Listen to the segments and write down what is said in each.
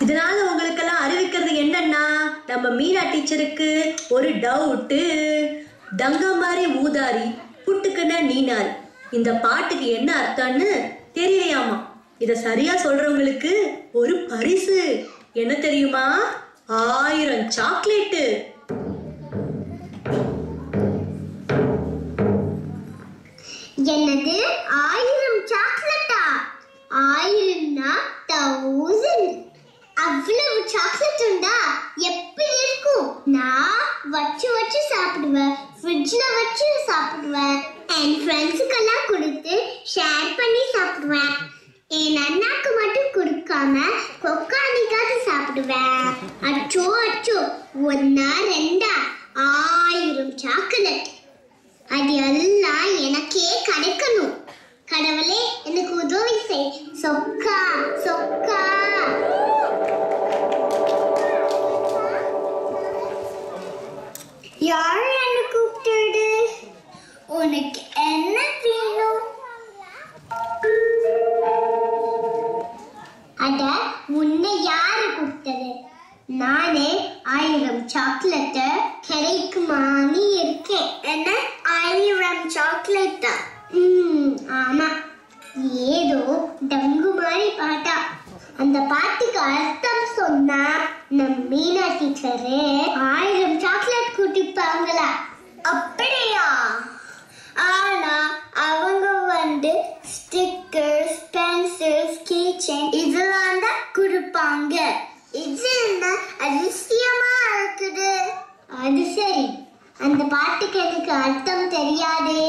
இதனால உங்களுக்கெல்லாம் அறிவிக்கிறது என்னன்னா, நம்ம மீனா டீச்சருக்கு ஒரு டவுட்டு. டங்கா மாதிரி ஊதாரி புட்டுக்குன்னா நீனாரி, இந்த பாட்டுக்கு என்ன அர்த்தம்னு தெரியலையாமா. இத சரியா சொல்றவங்களுக்கு ஒரு பரிசு. என்ன தெரியுமா? 1000 சாக்லேட்டு. என்னது 1000 சாக்லேட்டா? 1000னா 1000. அவ்வளவு சாக்லேட் உண்டா? எப்படி இருக்கும்? நான் வச்சு சாப்பிடுவேன், ஃப்ரிட்ஜ்ல வச்சு சாப்பிடுவேன், என் ஃப்ரெண்ட்ஸுக்கெல்லாம் கொடுத்து ஷேர் பண்ணி சாப்பிடுவேன். என் அண்ணாக்கு மட்டும் கொடுக்காம கொக்கானிக்காவது சாப்பிடுவேன். அச்சோ அச்சோ, 1 2 1000 சாக்லேட். அது எல்லாம் எனக்கே கிடைக்கணும். கடவுளே எனக்கு உதவி செய். சொக்கா சொக்கா. யார் என்ன கூப்பிட்டது? உனக்கு என்ன வேணும்? அட, உன்னை யாரு கூப்பிட்டது? நானே 1000 சாக்லேட் கிடைக்குமான்னு இருக்கேன். என்ன 1000 சாக்லேட்டா? ஆமா. ஏதோ டங்கு மாதிரி பாட்டா. அந்த பாட்டுக்கு அர்த்தம் சொன்னா நம் மீனா டீச்சரு 1000 சாக்லேட் கூட்டிப்பாங்களா? அப்படியா? ஆனா அவங்க ஸ்டிக்கர்ஸ், பென்சில்ஸ், கீச்செயின் இதெல்லாம் தான் கொடுப்பாங்க. இது என்ன அதிசயமா இருக்குது? அது சரி, அந்த பாட்டுக்கு எனக்கு அர்த்தம் தெரியாதே.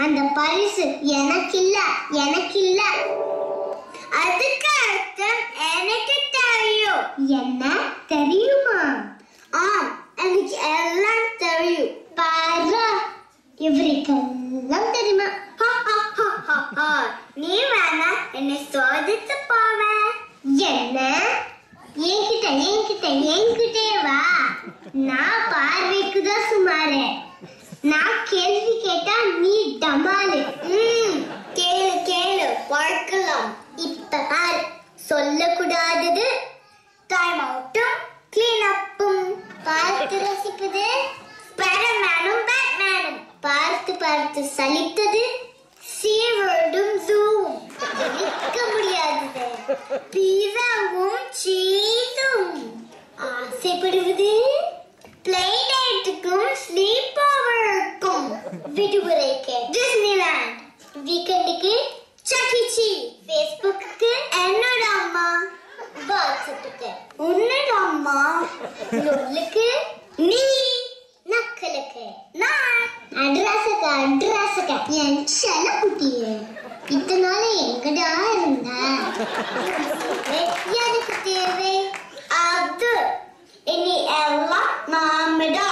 அந்த பரிசு எனக்கு இல்ல. அதுக்கு அர்த்தம் எனக்கு தெரியும். என்ன தெரியுமா? எனக்கு எல்லாம் தெரியும். பாரு, இவருக்கெல்லாம் தெரியுமா? நீ வேணா என்னை சோதித்து போவ. என்ன? என்கிட்டே வா. நான் பார்வைக்குதான் சுமாரு. நான் கேள்வி கேட்டா நீ டமாலு. கேளு பார்க்கலாம். இப்ப பாரு, சொல்லக்கூடாதது டைம் அவுட்டும் கிளீன் அப்பும். பார்த்து ரசிப்பது ஸ்பைடர்மேனும் பேட்மேனும். பார்த்து சலித்தது சீவர்டும் ஜூவும். நிற்க முடியாதது பீஸாவும் சீஸும். ஆசைப்படுவது பிளே டேட்டுக்கும் ஸ்லீப் ஓவருக்கும். விடுமுறைக்கு டிஸ்னிலாண்ட், வீக்கெண்டுக்கு சக்கிச்சி, ஃபேஸ்புக்கு என்னோட அம்மா, வாட்ஸ்அப்புக்கு உன்னோட அம்மா, நூலுக்கு நீ, நக்கலுக்கு நான், அட்ரஸுக்கு என் செல்ல குட்டியே. இத்தனால எங்கடா இருந்த? எனக்கு தேவை அது. இனி எல்லாம் நாமடா.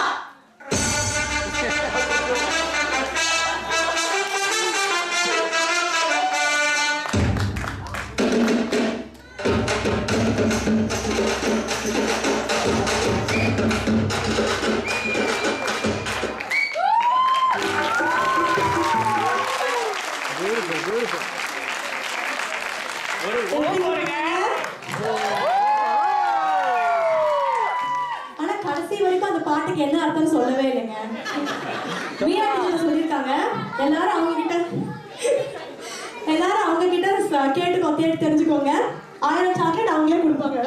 ஆனா கடைசி வரைக்கும் அந்த பாட்டுக்கு என்ன அர்த்தம் சொல்லவே இல்லைங்க. மீனா டீச்சர் சொல்லியிருக்காங்க, எல்லாரும் அவங்க கிட்ட கேட்டு தெரிஞ்சுக்கோங்க. 1000 சாக்லேட் அவங்களே கொடுப்பாங்க.